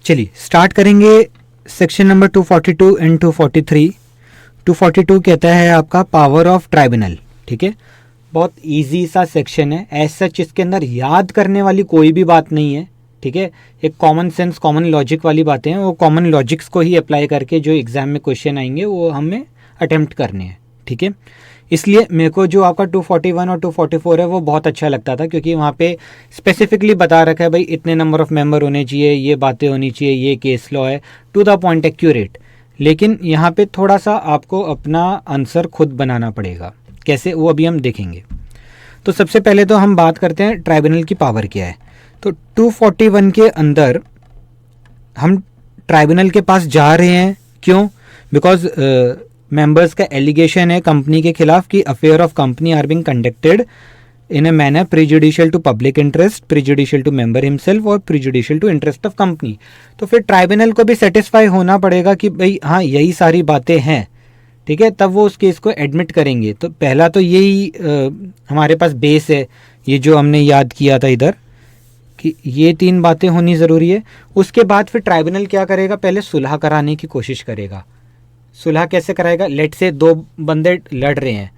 चलिए स्टार्ट करेंगे section number 242 and 243। 242 कहता है आपका पावर ऑफ ट्राइब्यूनल। ठीक है, बहुत इजी सा सेक्शन है, एज सच इसके अंदर याद करने वाली कोई भी बात नहीं है। ठीक है, एक कॉमन सेंस कॉमन लॉजिक वाली बातें हैं, वो कॉमन लॉजिक्स को ही अप्लाई करके जो एग्जाम में क्वेश्चन आएंगे वो हमें अटेम्प्ट करने हैं। ठीक है, इसलिए मेरे को जो आपका 241 और 244 है वो बहुत अच्छा लगता था, क्योंकि वहाँ पे स्पेसिफिकली बता रखा है भाई इतने नंबर ऑफ मेंबर होने चाहिए, ये बातें होनी चाहिए, ये केस लॉ है, टू द पॉइंट एक्यूरेट। लेकिन यहाँ पे थोड़ा सा आपको अपना आंसर खुद बनाना पड़ेगा, कैसे वो अभी हम देखेंगे। तो सबसे पहले तो हम बात करते हैं ट्राइब्यूनल की पावर क्या है। तो 241 के अंदर हम ट्राइब्यूनल के पास जा रहे हैं, क्यों? बिकॉज मेंबर्स का एलिगेशन है कंपनी के खिलाफ कि affair of company are being conducted in a manner prejudicial to public interest, prejudicial to member himself और prejudicial to interest of company. तो फिर ट्राइब्यूनल को भी सेटिस्फाई होना पड़ेगा कि भाई हाँ यही सारी बातें हैं। ठीक है, तब वो उस केस को एडमिट करेंगे। तो पहला तो यही हमारे पास बेस है, ये जो हमने याद किया था इधर कि ये 3 बातें होनी ज़रूरी है। उसके बाद फिर ट्राइब्यूनल क्या करेगा, पहले सुलह कराने की कोशिश करेगा। सुलह कैसे कराएगा? लेट से 2 बंदे लड़ रहे हैं,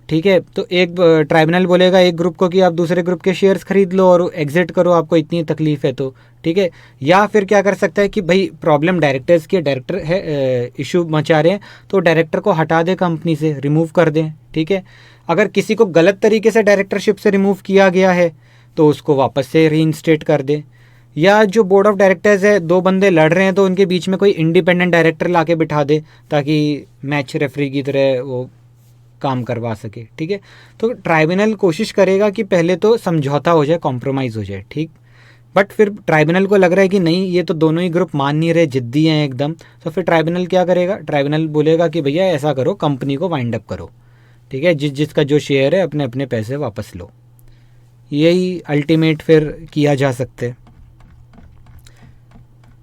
ठीक है, तो एक ट्राइब्यूनल बोलेगा एक ग्रुप को कि आप दूसरे ग्रुप के शेयर्स खरीद लो और एग्जिट करो, आपको इतनी तकलीफ है तो। ठीक है, या फिर क्या कर सकता है कि भाई प्रॉब्लम डायरेक्टर्स की, डायरेक्टर है इशू मचा रहे हैं तो डायरेक्टर को हटा दे, कंपनी से रिमूव कर दें। ठीक है, अगर किसी को गलत तरीके से डायरेक्टरशिप से रिमूव किया गया है तो उसको वापस से रीइंस्टेट कर दें। या जो बोर्ड ऑफ डायरेक्टर्स है, 2 बंदे लड़ रहे हैं तो उनके बीच में कोई इंडिपेंडेंट डायरेक्टर ला के बिठा दे ताकि मैच रेफरी की तरह वो काम करवा सके। ठीक है, तो ट्राइब्यूनल कोशिश करेगा कि पहले तो समझौता हो जाए, कॉम्प्रोमाइज़ हो जाए। ठीक, बट फिर ट्राइब्यूनल को लग रहा है कि नहीं ये तो दोनों ही ग्रुप मान नहीं रहे, जिद्दी हैं एकदम, तो फिर ट्राइब्यूनल क्या करेगा? ट्राइब्यूनल बोलेगा कि भैया ऐसा करो, कंपनी को वाइंड अप करो। ठीक है, जिसका जो शेयर है अपने अपने पैसे वापस लो। यही अल्टीमेट फिर किया जा सकता है।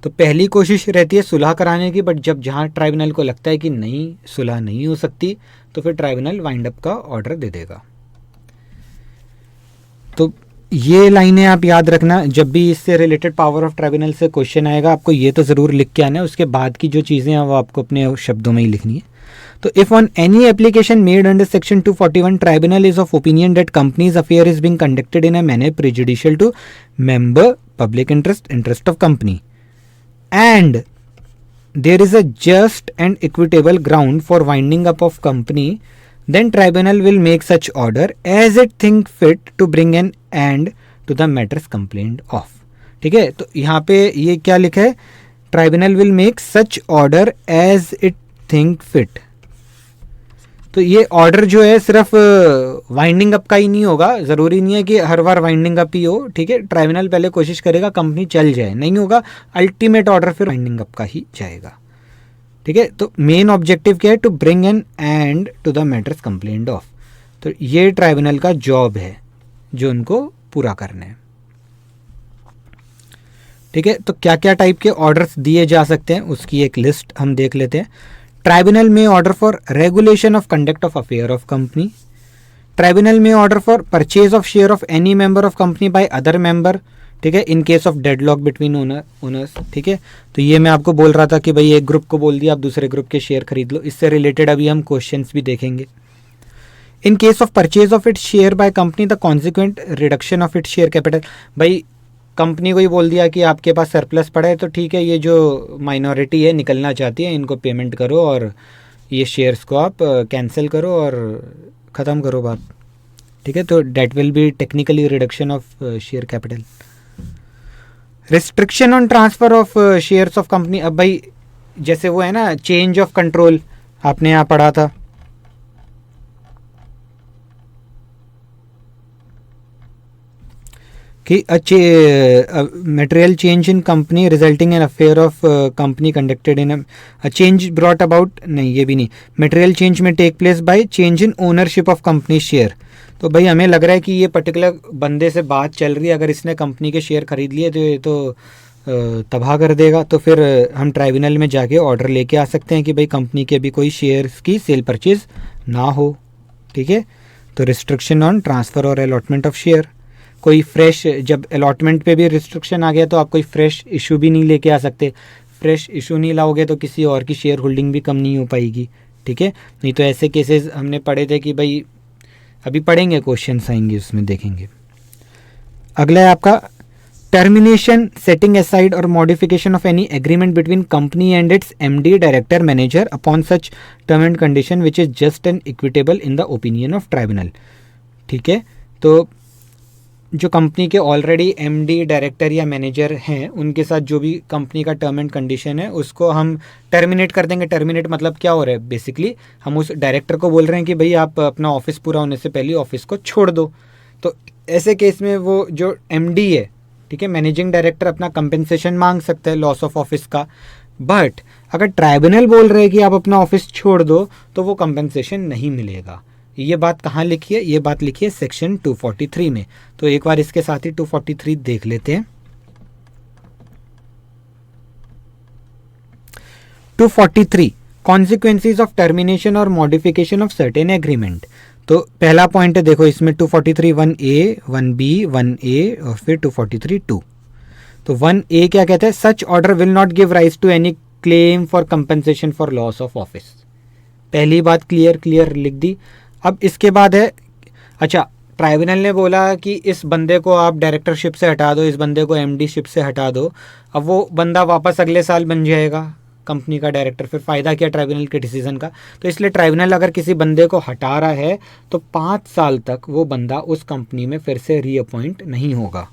तो पहली कोशिश रहती है सुलह कराने की, बट जब जहाँ ट्राइब्यूनल को लगता है कि नहीं सुलह नहीं हो सकती तो फिर ट्राइब्यूनल वाइंड अप का ऑर्डर दे देगा। तो ये लाइनें आप याद रखना, जब भी इससे रिलेटेड पावर ऑफ ट्राइब्यूनल से क्वेश्चन आएगा आपको ये तो ज़रूर लिख के आना है, उसके बाद की जो चीज़ें हैं वो आपको अपने शब्दों में ही लिखनी है। तो if on any application made under section 241 tribunal is of opinion that companies affair is being conducted in a manner prejudicial to member, public interest, interest of company, and there is a just and equitable ground for winding up of company, then tribunal will make such order as it think fit to bring an end to the matters complained of। ठीक है, तो यहाँ पे ये क्या लिखा है? Tribunal will make such order as it think fit. तो ये ऑर्डर जो है सिर्फ वाइंडिंग अप का ही नहीं होगा, ज़रूरी नहीं है कि हर बार वाइंडिंग अप ही हो। ठीक है, ट्राइब्यूनल पहले कोशिश करेगा कंपनी चल जाए, नहीं होगा अल्टीमेट ऑर्डर फिर वाइंडिंग अप का ही जाएगा। ठीक है, तो मेन ऑब्जेक्टिव क्या है? To bring an end to the matters complaint of. तो ये ट्राइब्यूनल का जॉब है जो उनको पूरा करना है। ठीक है, तो क्या क्या टाइप के ऑर्डर्स दिए जा सकते हैं उसकी एक लिस्ट हम देख लेते हैं। Tribunal may order for regulation of conduct of affair of company. Tribunal may order for purchase of share of any member of company by other member. ठीक है, in case of deadlock between owners. ठीक है, तो ये मैं आपको बोल रहा था कि भाई एक ग्रुप को बोल दिया आप दूसरे ग्रुप के शेयर खरीद लो, इससे रिलेटेड अभी हम क्वेश्चंस भी देखेंगे। इन case of purchase of its share by company the consequent reduction of its share capital. भाई कंपनी को ही बोल दिया कि आपके पास सरप्लस पड़ा है तो ठीक है, ये जो माइनॉरिटी है निकलना चाहती है इनको पेमेंट करो और ये शेयर्स को आप कैंसिल करो और ख़त्म करो बात। ठीक है, तो that will be technically reduction of share capital. Restriction on transfer of shares of company. अब भाई जैसे वो है ना चेंज ऑफ कंट्रोल, आपने यहाँ पढ़ा था कि material change in company resulting in affair of company conducted in a change brought about, नहीं ये भी नहीं, material change में take place by change in ownership of company share। तो भाई हमें लग रहा है कि ये पर्टिकुलर बंदे से बात चल रही है, अगर इसने कंपनी के शेयर खरीद लिए तो ये तो तबाह कर देगा, तो फिर हम ट्राइब्यूनल में जाके ऑर्डर लेके आ सकते हैं कि भाई कंपनी के अभी कोई शेयर्स की सेल परचेज ना हो। ठीक है, तो रिस्ट्रिक्शन ऑन ट्रांसफ़र और अलॉटमेंट ऑफ शेयर। कोई फ्रेश, जब अलॉटमेंट पे भी रिस्ट्रिक्शन आ गया तो आप कोई फ्रेश इशू भी नहीं लेके आ सकते। फ्रेश इशू नहीं लाओगे तो किसी और की शेयर होल्डिंग भी कम नहीं हो पाएगी, ठीक है। नहीं तो ऐसे केसेस हमने पढ़े थे कि भाई, अभी पढ़ेंगे, क्वेश्चंस आएंगे उसमें देखेंगे। अगला है आपका टर्मिनेशन, सेटिंग असाइड और modification of any agreement between company and it's MD, director, manager upon such term and condition which is just and equitable in the opinion of tribunal, ठीक है। तो जो कंपनी के ऑलरेडी एमडी, डायरेक्टर या manager हैं, उनके साथ जो भी कंपनी का टर्म एंड कंडीशन है उसको हम टर्मिनेट कर देंगे। टर्मिनेट मतलब क्या हो रहा है, बेसिकली हम उस डायरेक्टर को बोल रहे हैं कि भाई आप अपना ऑफिस पूरा होने से पहले ऑफिस को छोड़ दो। तो ऐसे केस में वो जो एमडी है, ठीक है, मैनेजिंग डायरेक्टर, अपना कंपेंसेशन मांग सकता है लॉस ऑफ ऑफिस का। बट अगर ट्राइब्यूनल बोल रहे हैं कि आप अपना ऑफिस छोड़ दो तो वो कंपेंसेशन नहीं मिलेगा। ये बात कहाँ लिखी है, ये बात लिखी है सेक्शन 243 में। तो एक बार इसके साथ ही 243 देख लेते हैं। 243 कॉन्सिक्वेंसेज ऑफ टर्मिनेशन और मॉडिफिकेशन ऑफ सर्टेन एग्रीमेंट। तो पहला पॉइंट है, देखो इसमें 243 1A, 1B, 1A और फिर 243 2। तो 1A क्या कहता है, such order will not give rise to any claim for compensation for loss of office. पहली बात क्लियर लिख दी। अब इसके बाद है, अच्छा, ट्राइब्यूनल ने बोला कि इस बंदे को आप डायरेक्टरशिप से हटा दो, इस बंदे को एमडी शिप से हटा दो। अब वो बंदा वापस अगले साल बन जाएगा कंपनी का डायरेक्टर, फिर फ़ायदा क्या ट्राइब्यूनल के डिसीजन का। तो इसलिए ट्राइब्यूनल अगर किसी बंदे को हटा रहा है तो 5 साल तक वो बंदा उस कंपनी में फिर से रीअपॉइंट नहीं होगा।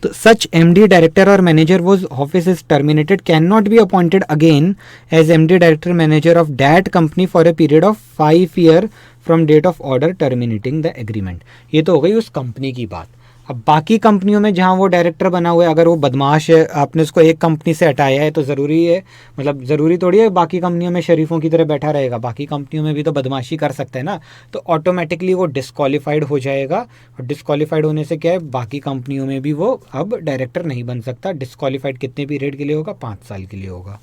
तो सच एमडी, डायरेक्टर और manager whose office is terminated cannot be appointed again as MD, director, manager of that company for a period of 5 years from date of order terminating the agreement। ये तो हो गई उस company की बात। अब बाकी कंपनियों में जहाँ वो डायरेक्टर बना हुआ है, अगर वो बदमाश है, आपने उसको एक कंपनी से हटाया है तो ज़रूरी है, मतलब ज़रूरी थोड़ी है बाकी कंपनियों में शरीफों की तरह बैठा रहेगा। बाकी कंपनियों में भी तो बदमाशी कर सकता है ना, तो ऑटोमेटिकली वो डिस्क्वालीफाइड हो जाएगा। और डिस्क्वालीफाइड होने से क्या है, बाकी कंपनियों में भी वो अब डायरेक्टर नहीं बन सकता। डिस्क्वालीफाइड कितने पीरियड के लिए होगा, 5 साल के लिए होगा।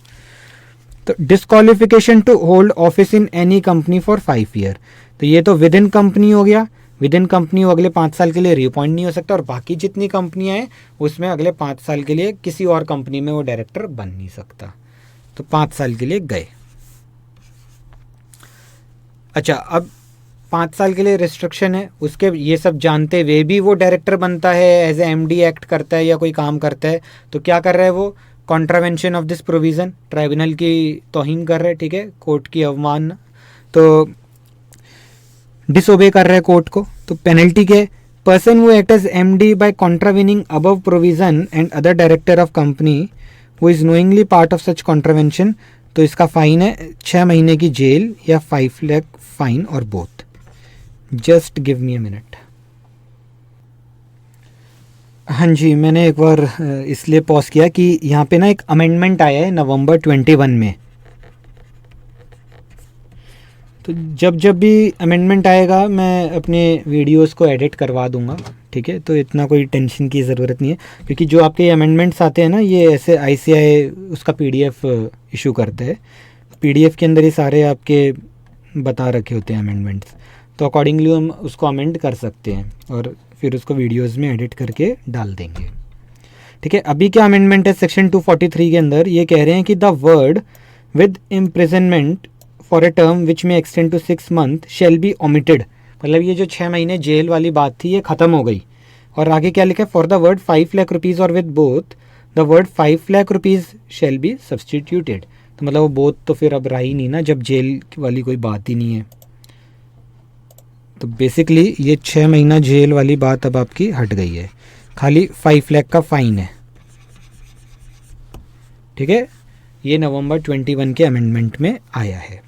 तो disqualification to hold office in any company for 5 year. तो ये तो विद इन कंपनी हो गया। विद इन कंपनी वो अगले 5 साल के लिए रीअपॉइंट नहीं हो सकता, और बाकी जितनी कंपनियां हैं उसमें अगले 5 साल के लिए किसी और कंपनी में वो डायरेक्टर बन नहीं सकता। तो 5 साल के लिए गए। अच्छा, अब 5 साल के लिए रिस्ट्रिक्शन है, उसके ये सब जानते हुए भी वो डायरेक्टर बनता है, एज ए एमडी एक्ट करता है या कोई काम करता है, तो क्या कर रहा है वो, contravention of this provision, tribunal की तौहीन कर रहे हैं, ठीक है, कोर्ट की अवमानना, तो डिसोबे कर रहे हैं कोर्ट को। तो पेनल्टी के, person who act as MD by contravening above provision and other director of company who is knowingly part of such contravention, तो इसका फाइन है 6 महीने की जेल या 5 लाख फाइन और both. Just give me a minute. हाँ जी, मैंने एक बार इसलिए पॉज किया कि यहाँ पे ना एक अमेंडमेंट आया है नवंबर 21 में। तो जब भी अमेंडमेंट आएगा मैं अपने वीडियोस को एडिट करवा दूंगा, ठीक है। तो इतना कोई टेंशन की ज़रूरत नहीं है, क्योंकि जो आपके अमेंडमेंट्स आते हैं ना, ये ऐसे ICAI उसका PDF इशू करता है। PDF के अंदर ये सारे आपके बता रखे होते हैं अमेंडमेंट्स, तो अकॉर्डिंगली हम उसको अमेंड कर सकते हैं और फिर उसको वीडियोस में एडिट करके डाल देंगे, ठीक है। अभी क्या अमेंडमेंट है सेक्शन 243 के अंदर, ये कह रहे हैं कि the word with imprisonment for a term which may extend to 6 month shall be omitted. मतलब ये जो 6 महीने जेल वाली बात थी ये ख़त्म हो गई, और आगे क्या लिखा है, for the word 5 lakh rupees और with both the word 5 lakh rupees shall be substituted. तो मतलब वो बोथ तो फिर अब रहा ही नहीं ना, जब जेल वाली कोई बात ही नहीं है। तो बेसिकली ये 6 महीना जेल वाली बात अब आपकी हट गई है, खाली 5 लाख का फाइन है, ठीक है। ये नवंबर 21 के अमेंडमेंट में आया है।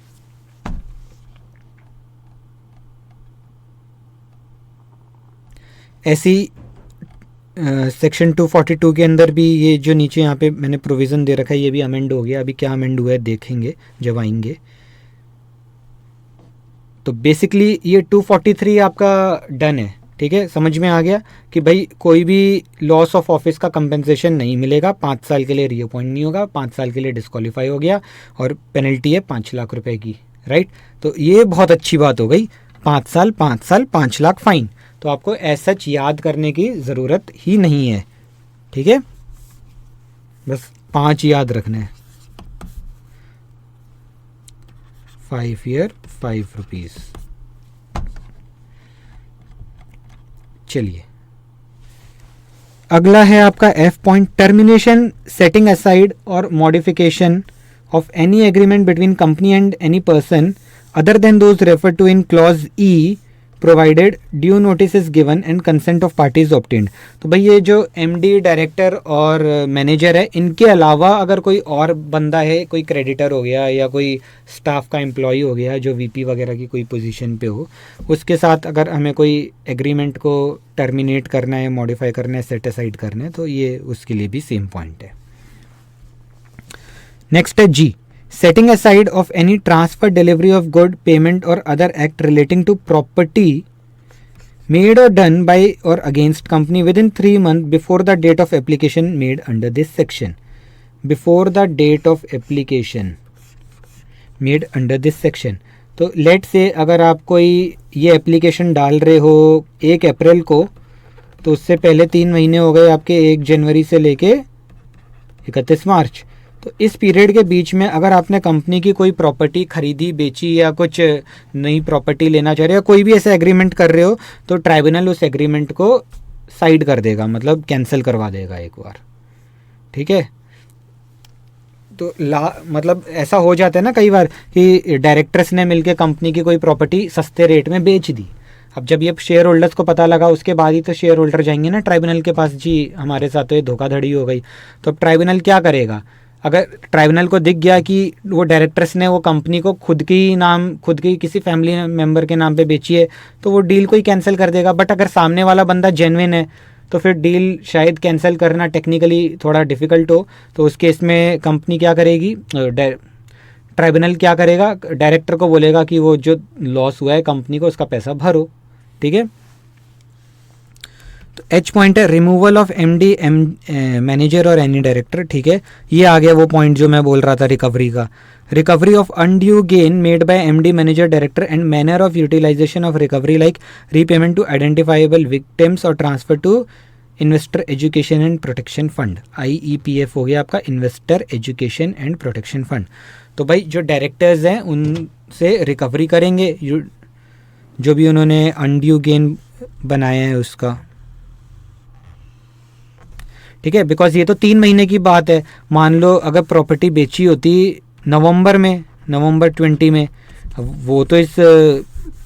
ऐसी सेक्शन 242 के अंदर भी ये जो नीचे यहाँ पे मैंने प्रोविज़न दे रखा है ये भी अमेंड हो गया। अभी क्या अमेंड हुआ है देखेंगे जब आएंगे। तो बेसिकली ये 243 आपका डन है, ठीक है। समझ में आ गया कि भाई कोई भी लॉस ऑफ ऑफिस का कंपेंसेशन नहीं मिलेगा, 5 साल के लिए रीअपॉइंट नहीं होगा, 5 साल के लिए डिस्क्वालीफाई हो गया, और पेनल्टी है 5 लाख रुपए की, राइट। तो ये बहुत अच्छी बात हो गई, 5 साल 5 साल 5 लाख फाइन। तो आपको एज सच याद करने की ज़रूरत ही नहीं है, ठीक है, बस 5 याद रखना है। 5 ईयर 5 रुपीज़। चलिए अगला है आपका F point, termination, setting aside और modification of any agreement between company and any person other than those refer to in clause E provided due notice is given and consent of parties obtained. तो भाई ये जो MD, director और manager है, इनके अलावा अगर कोई और बंदा है, कोई क्रेडिटर हो गया या कोई स्टाफ का एम्प्लॉय हो गया जो वीपी वगैरह की कोई पोजीशन पे हो, उसके साथ अगर हमें कोई एग्रीमेंट को टर्मिनेट करना है, मॉडिफाई करना है, सेट असाइड करना है, तो ये उसके लिए भी सेम पॉइंट है। नेक्स्ट है जी, setting aside of any transfer, delivery of good, payment or other act relating to property made or done by or against company within 3 months before the date of application made under this section. Before the date of application made under this section. तो late से अगर आप कोई ये application डाल रहे हो 1 अप्रैल को, तो उससे पहले 3 महीने हो गए आपके 1 जनवरी से लेके 31 मार्च। तो इस पीरियड के बीच में अगर आपने कंपनी की कोई प्रॉपर्टी खरीदी, बेची या कुछ नई प्रॉपर्टी लेना चाह रहे हो, कोई भी ऐसा एग्रीमेंट कर रहे हो, तो ट्राइब्यूनल उस एग्रीमेंट को साइड कर देगा, मतलब कैंसिल करवा देगा एक बार, ठीक है। तो मतलब ऐसा हो जाता है ना कई बार कि डायरेक्टर्स ने मिलके कंपनी की कोई प्रॉपर्टी सस्ते रेट में बेच दी। अब जब ये शेयर होल्डर्स को पता लगा, उसके बाद ही तो शेयर होल्डर जाएंगे ना ट्राइब्यूनल के पास, जी हमारे साथ तो ये धोखाधड़ी हो गई। तो अब ट्राइब्यूनल क्या करेगा, अगर ट्राइब्यूनल को दिख गया कि वो डायरेक्टर्स ने वो कंपनी को खुद की किसी फैमिली मेम्बर के नाम पे बेची है, तो वो डील को ही कैंसिल कर देगा। बट अगर सामने वाला बंदा जेन्युइन है, तो फिर डील शायद कैंसिल करना टेक्निकली थोड़ा डिफ़िकल्ट हो। तो उस केस में कंपनी क्या करेगी, ट्राइब्यूनल क्या करेगा, डायरेक्टर को बोलेगा कि वो जो लॉस हुआ है कंपनी को, उसका पैसा भरो, ठीक है। तो एच पॉइंट है रिमूवल ऑफ एमडी, मैनेजर और एनी डायरेक्टर, ठीक है। ये आ गया वो पॉइंट जो मैं बोल रहा था रिकवरी का, recovery of undue gain made by MD, manager, director and manner of utilisation of recovery like repayment to identifiable victims और transfer to investor education and protection fund, IEPF हो गया आपका, investor education and protection fund. तो भाई जो directors हैं उनसे recovery करेंगे जो भी उन्होंने अनड्यू गेन बनाया है उसका, ठीक है। बिकॉज ये तो 3 महीने की बात है। मान लो अगर प्रॉपर्टी बेची होती नवंबर 20 में, वो तो इस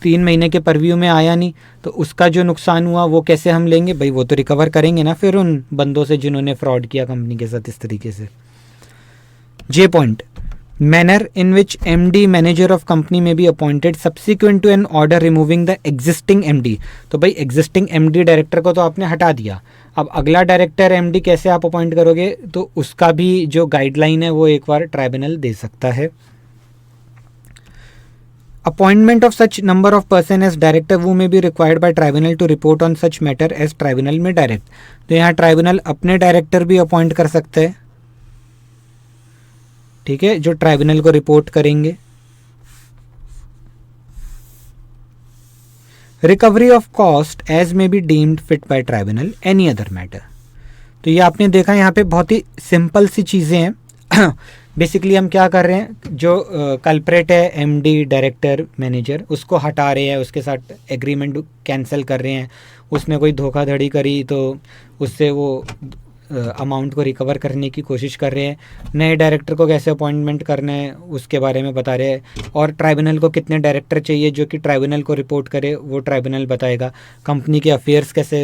3 महीने के परव्यू में आया नहीं, तो उसका जो नुकसान हुआ वो कैसे हम लेंगे भाई, वो तो रिकवर करेंगे ना फिर उन बंदों से जिन्होंने फ्रॉड किया कंपनी के साथ इस तरीके से। J point, manner in which MD, manager of company may be appointed subsequent to an order removing the existing MD। तो भाई एग्जिस्टिंग MD डायरेक्टर को तो आपने हटा दिया, अब अगला डायरेक्टर MD कैसे आप अपॉइंट करोगे, तो उसका भी जो गाइडलाइन है वो एक बार ट्राइब्यूनल दे सकता है। Appointment of such number of person as director वो may be required by tribunal to report on such matter as tribunal may direct. तो यहाँ ट्राइब्यूनल अपने डायरेक्टर भी अपॉइंट कर सकते हैं, ठीक है, जो ट्राइब्यूनल को रिपोर्ट करेंगे। Recovery of cost as may be deemed fit by tribunal any other matter. तो ये आपने देखा यहाँ पे बहुत ही सिंपल सी चीज़ें हैं। बेसिकली हम क्या कर रहे हैं, जो कल्प्रेट है MD, डायरेक्टर, मैनेजर, उसको हटा रहे हैं, उसके साथ एग्रीमेंट कैंसिल कर रहे हैं। उसने कोई धोखाधड़ी करी तो उससे वो अमाउंट को रिकवर करने की कोशिश कर रहे हैं। नए डायरेक्टर को कैसे अपॉइंटमेंट करना है उसके बारे में बता रहे हैं। और ट्राइब्यूनल को कितने डायरेक्टर चाहिए जो कि ट्राइब्यूनल को रिपोर्ट करे, वो ट्राइब्यूनल बताएगा। कंपनी के अफेयर्स कैसे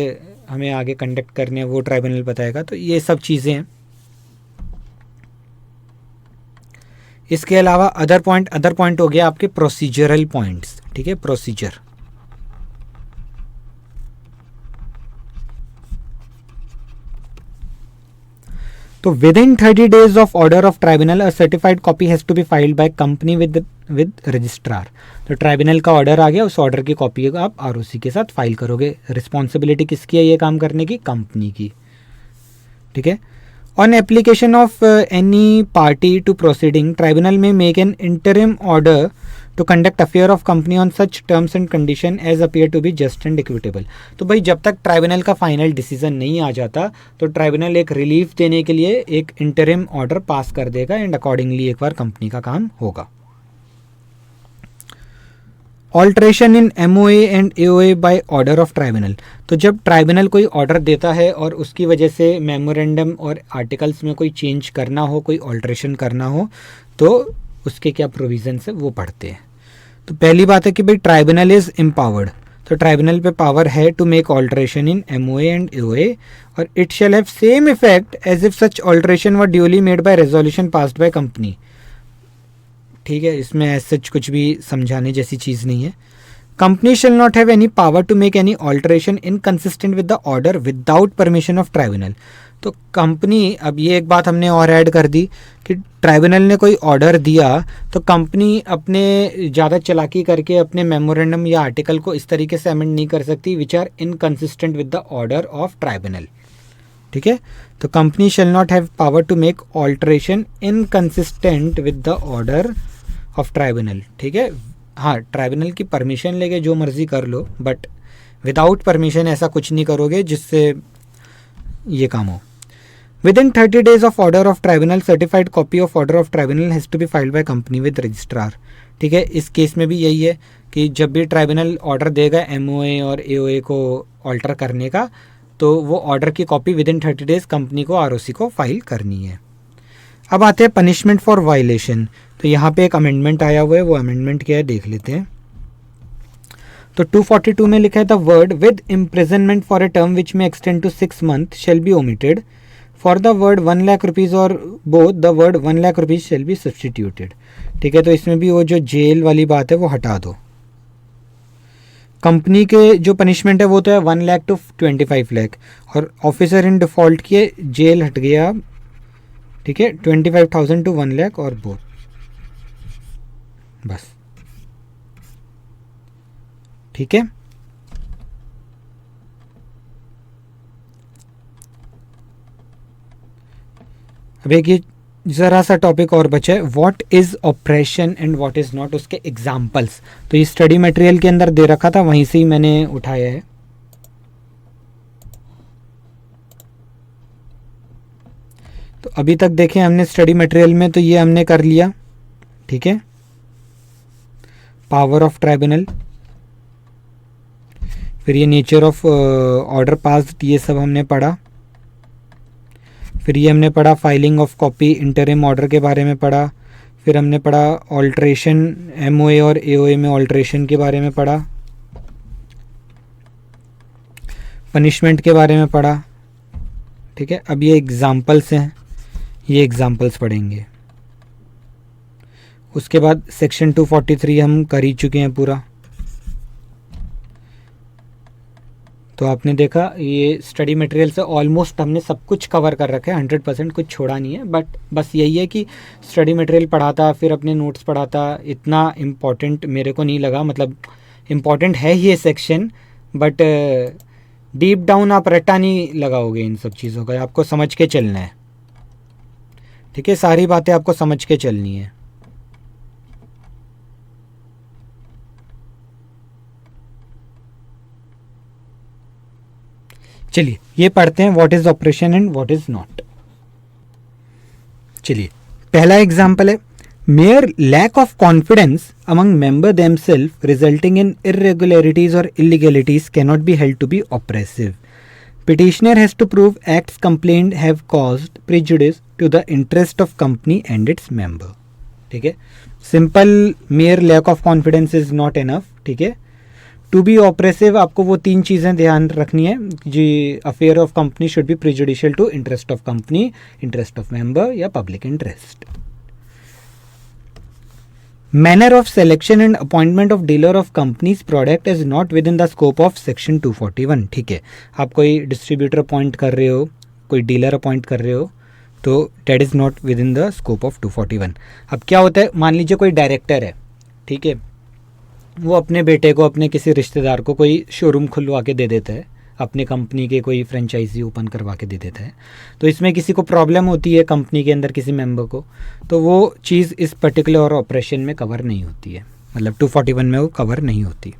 हमें आगे कंडक्ट करने हैं वो ट्राइब्यूनल बताएगा। तो ये सब चीज़ें हैं। इसके अलावा अदर पॉइंट हो गया आपके प्रोसीजरल पॉइंट्स, ठीक है, प्रोसीजर। तो within 30 days of order of tribunal a certified copy has to be filed by company with registrar. तो ट्राइब्यूनल का ऑर्डर आ गया, उस ऑर्डर की कॉपी आप ROC के साथ फाइल करोगे। रिस्पॉन्सिबिलिटी किसकी है ये काम करने की, कंपनी की, ठीक है। On application of any party to proceeding, tribunal may make an interim order to conduct affair of company on such terms and condition as appear to be just and equitable. तो भाई जब तक tribunal का final decision नहीं आ जाता तो tribunal एक relief देने के लिए एक इंटरिम ऑर्डर पास कर देगा एंड अकॉर्डिंगली एक बार कंपनी का काम होगा। Alteration in MOA and AOA by order of tribunal. तो जब ट्राइब्यूनल कोई ऑर्डर देता है और उसकी वजह से मेमोरेंडम और आर्टिकल्स में कोई चेंज करना हो, कोई ऑल्ट्रेशन करना हो, तो उसके क्या प्रोविजंस है वो पढ़ते हैं। तो पहली बात है कि भाई ट्राइब्यूनल इज एम्पावर्ड, तो ट्राइब्यूनल पे पावर है to make alteration in MOA and AOA और it shall have same effect as if such alteration were duly made by resolution passed by company. ठीक है, इसमें एज सच कुछ भी समझाने जैसी चीज़ नहीं है। Company shall not have any power to make any alteration inconsistent with the order without permission of tribunal. तो कंपनी, अब ये एक बात हमने और ऐड कर दी कि ट्राइब्यूनल ने कोई ऑर्डर दिया तो कंपनी अपने ज़्यादा चालाकी करके अपने मेमोरेंडम या आर्टिकल को इस तरीके से अमेंड नहीं कर सकती which are inconsistent with the order of tribunal. ठीक है, तो company shall not have power to make alteration inconsistent with the order of tribunal. ठीक है, हाँ ट्राइब्यूनल की परमिशन लेके जो मर्जी कर लो, बट विदाउट परमिशन ऐसा कुछ नहीं करोगे जिससे ये काम हो। Within 30 days of order of tribunal, certified copy of order of tribunal has to be filed by company with registrar। ठीक है, इस केस में भी यही है कि जब भी ट्राइब्यूनल ऑर्डर देगा MOA और AOA को ऑल्टर करने का, तो वो ऑर्डर की कॉपी विदिन 30 डेज कंपनी को ROC को फाइल करनी है। अब आते हैं पनिशमेंट फॉर वायलेशन। तो यहाँ पे एक अमेंडमेंट आया हुआ है, वो अमेंडमेंट क्या है देख लेते हैं। तो 242 में लिखा है the word with imprisonment for a term which may extend to 6 months shall be omitted. For the word 1 lakh rupees और both the word 1 lakh rupees shall be substituted. ठीक है, तो इसमें भी वो जो जेल वाली बात है वो हटा दो। कंपनी के जो पनिशमेंट है वो तो है 1 लाख टू 25 लाख और ऑफिसर इन डिफॉल्ट किए जेल हट गया। ठीक है, 25,000 टू 1 लाख और बोथ, बस। ठीक है, अब एक ये ज़रा सा टॉपिक और बचा है, what is operation and what is not, उसके एग्जाम्पल्स। तो ये स्टडी मटेरियल के अंदर दे रखा था, वहीं से ही मैंने उठाया है। तो अभी तक देखें हमने स्टडी मटेरियल में, तो ये हमने कर लिया। ठीक है, पावर ऑफ ट्राइब्यूनल, फिर ये नेचर ऑफ ऑर्डर पास्ड, ये सब हमने पढ़ा। फिर ये हमने पढ़ा filing of copy interim order के बारे में पढ़ा। फिर हमने पढ़ा ऑल्ट्रेशन, MOA और AOA में ऑल्ट्रेशन के बारे में पढ़ा। पनिशमेंट के बारे में पढ़ा। ठीक है, अब ये एग्जाम्पल्स हैं, ये एग्जाम्पल्स पढ़ेंगे। उसके बाद सेक्शन 243 हम कर ही चुके हैं पूरा। तो आपने देखा ये स्टडी मटेरियल से ऑलमोस्ट हमने सब कुछ कवर कर रखा है, 100% कुछ छोड़ा नहीं है। बट बस यही है कि स्टडी मटेरियल पढ़ाता फिर अपने नोट्स पढ़ाता, इतना इम्पॉर्टेंट मेरे को नहीं लगा। मतलब इम्पॉर्टेंट है ये सेक्शन, बट डीप डाउन आप रट्टा नहीं लगाओगे इन सब चीज़ों का, आपको समझ के चलना है। ठीक है, सारी बातें आपको समझ के चलनी है। चलिए ये पढ़ते हैं, what is oppression and what is not. चलिए पहला एग्जांपल है, mere lack of confidence among member themselves resulting in irregularities और illegalities cannot be held to be oppressive. Petitioner has to prove acts complained have caused prejudice to the interest of company and its member। ठीक है, simple mere lack of confidence is not enough। ठीक है, to be oppressive आपको वो 3 चीज़ें ध्यान रखनी है जी। Affair of company should be prejudicial to interest of company, interest of member या public interest. Manner of selection and appointment of dealer of companies product is not within the scope of section 241। ठीक है, आप कोई distributor appoint कर रहे हो, कोई dealer appoint कर रहे हो, तो that is not within the scope of 241। अब क्या होता है, मान लीजिए कोई डायरेक्टर है, ठीक है, वो अपने बेटे को, अपने किसी रिश्तेदार को कोई शोरूम खुलवा के दे देता है, अपने कंपनी के कोई फ्रेंचाइजी ओपन करवा के दे देता है। तो इसमें किसी को प्रॉब्लम होती है कंपनी के अंदर किसी मेंबर को, तो वो चीज़ इस पर्टिकुलर ऑपरेशन में कवर नहीं होती है। मतलब 241 में वो कवर नहीं होती।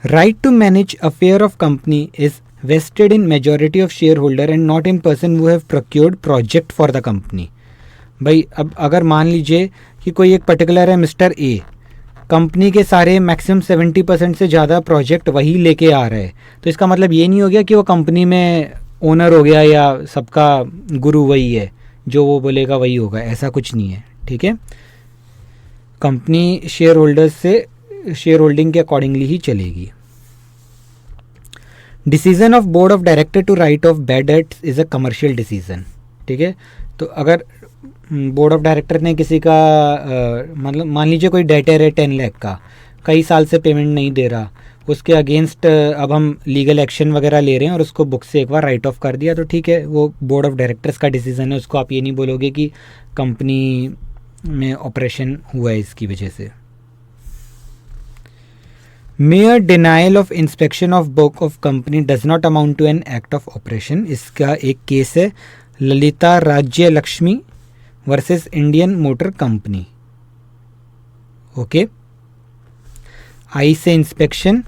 Right to manage affair of company is vested in majority of share holder and not in person who have procured project for the company. भाई अब अगर मान लीजिए कि कोई एक पर्टिकुलर है मिस्टर ए, कंपनी के सारे मैक्सिमम 70% से ज़्यादा प्रोजेक्ट वही लेके आ रहे हैं, तो इसका मतलब ये नहीं हो गया कि वो कंपनी में ओनर हो गया या सबका गुरु वही है, जो वो बोलेगा वही होगा, ऐसा कुछ नहीं है। ठीक है, कंपनी शेयर होल्डर्स से शेयर होल्डिंग के अकॉर्डिंगली ही चलेगी। Decision of board of director to write off bad debts is a commercial decision. ठीक है, तो अगर बोर्ड ऑफ डायरेक्टर ने किसी का मतलब मान लीजिए कोई डेटर है 10 लाख का, कई साल से पेमेंट नहीं दे रहा, उसके अगेंस्ट अब हम लीगल एक्शन वगैरह ले रहे हैं और उसको बुक से एक बार राइट ऑफ कर दिया, तो ठीक है, वो बोर्ड ऑफ डायरेक्टर्स का डिसीजन है, उसको आप ये नहीं बोलोगे कि कंपनी में ऑपरेशन हुआ है इसकी वजह से। Mere denial of inspection of book of company does not amount to an act of oppression. इसका एक केस है Lalita Rajya Lakshmi versus Indian Motor Company. Okay, I say inspection,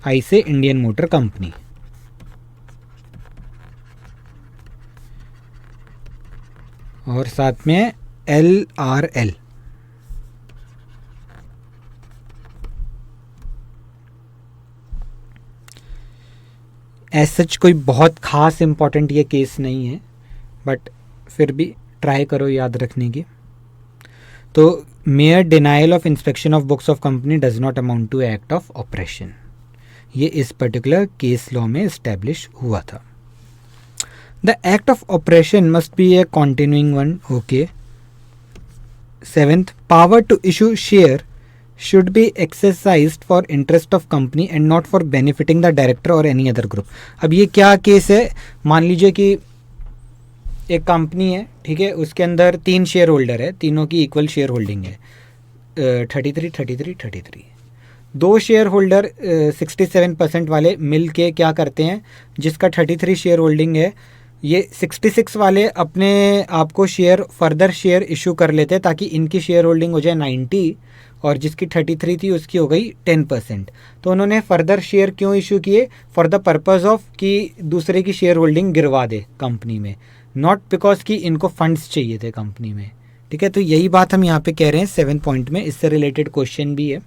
आई से इंडियन मोटर कंपनी। और साथ में LRL। एज सच कोई बहुत खास इंपॉर्टेंट ये केस नहीं है, बट फिर भी ट्राई करो याद रखने की। तो mere denial of inspection of books of company does not amount to act of operation, ये इस पर्टिकुलर केस लॉ में इस्टेब्लिश हुआ था। The act of operation must be a continuing one. Okay, 7th, power to issue share should be exercised for interest of company and not for benefiting the director or any other group। अब ये क्या case है, मान लीजिए कि एक company है, ठीक है, उसके अंदर 3 शेयर होल्डर है, तीनों की इक्वल शेयर होल्डिंग है, 33। 2 शेयर होल्डर 67% वाले मिल के क्या करते हैं, जिसका 33 शेयर होल्डिंग है, ये 66 वाले अपने आप को शेयर फर्दर शेयर इशू कर लेते हैं ताकि इनकी शेयर होल्डिंग हो जाए 90 और जिसकी 33 थी उसकी हो गई 10%। तो उन्होंने फर्दर शेयर क्यों इशू किए, फॉर द पर्पज़ ऑफ कि दूसरे की शेयर होल्डिंग गिरवा दे कंपनी में, नॉट बिकॉज कि इनको फंड्स चाहिए थे कंपनी में। ठीक है, तो यही बात हम यहाँ पे कह रहे हैं 7 पॉइंट में, इससे रिलेटेड क्वेश्चन भी है।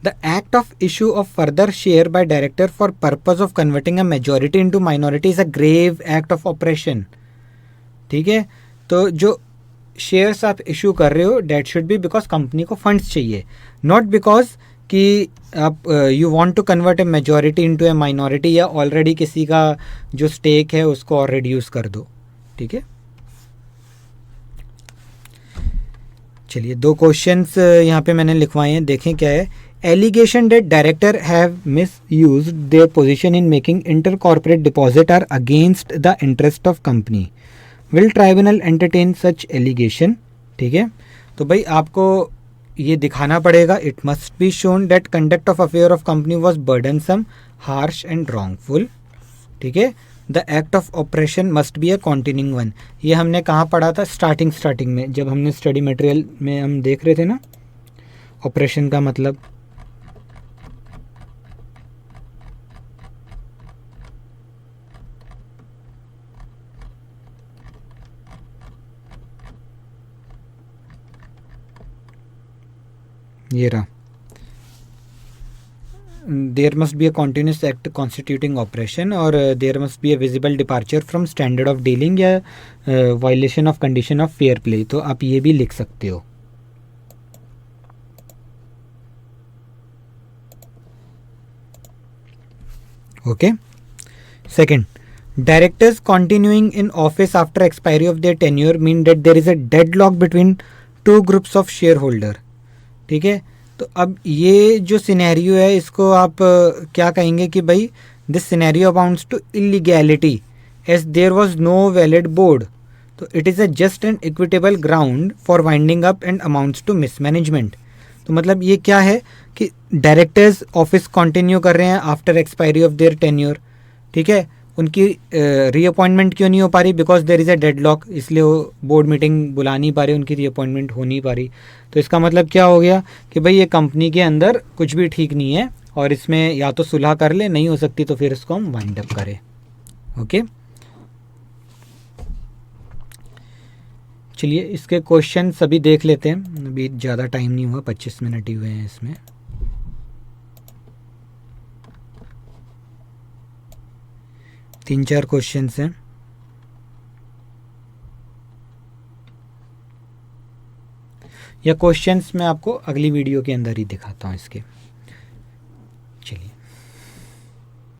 The act of issue of further share by director for purpose of converting a majority into minority is a grave act of operation. ठीक है, तो जो शेयर्स आप इशू कर रहे हो that should be because company को फंड्स चाहिए, नॉट बिकॉज कि आप you want to convert a majority into a minority या ऑलरेडी किसी का जो स्टेक है उसको और रिड्यूस कर दो। ठीक है, चलिए 2 क्वेश्चंस यहाँ पे मैंने लिखवाए हैं, देखें क्या है। Allegation that director have misused their position in making inter corporate deposit are against the interest of company, will tribunal entertain such allegation. ठीक है, तो भाई आपको ये दिखाना पड़ेगा, it must be shown that conduct of affair of company was burdensome, harsh and wrongful. ठीक है, the act of operation must be a continuing one. ये हमने कहाँ पढ़ा था, स्टार्टिंग में जब हमने स्टडी मटेरियल में हम देख रहे थे ना ऑपरेशन का मतलब। ये रहा, there must be a continuous act constituting oppression और there must be a visible departure from standard of dealing या violation of condition of fair play. तो आप ये भी लिख सकते हो। Okay, second, directors continuing in office after expiry of their tenure mean that there is a deadlock between 2 groups of shareholder। ठीक है, तो अब ये जो सिनेरियो है इसको आप क्या कहेंगे कि भाई this scenario amounts to illegality as there was no valid board, तो it is a just and equitable ground for winding up and amounts to mismanagement. तो मतलब ये क्या है कि डायरेक्टर्स ऑफिस कंटिन्यू कर रहे हैं after expiry of their tenure. ठीक है, उनकी रीअपॉइंटमेंट क्यों नहीं हो पा रही, because there is a deadlock, इसलिए वो बोर्ड मीटिंग बुला नहीं पा रही, उनकी रीअपॉइंटमेंट हो नहीं पा रही। तो इसका मतलब क्या हो गया कि भाई ये कंपनी के अंदर कुछ भी ठीक नहीं है और इसमें या तो सुलह कर ले, नहीं हो सकती तो फिर इसको हम वाइंड अप करें। ओके, चलिए इसके क्वेश्चन सभी देख लेते हैं, अभी ज़्यादा टाइम नहीं हुआ, 25 मिनट ही हुए हैं इसमें। तीन चार क्वेश्चंस हैं। या क्वेश्चंस मैं आपको अगली वीडियो के अंदर ही दिखाता हूँ इसके।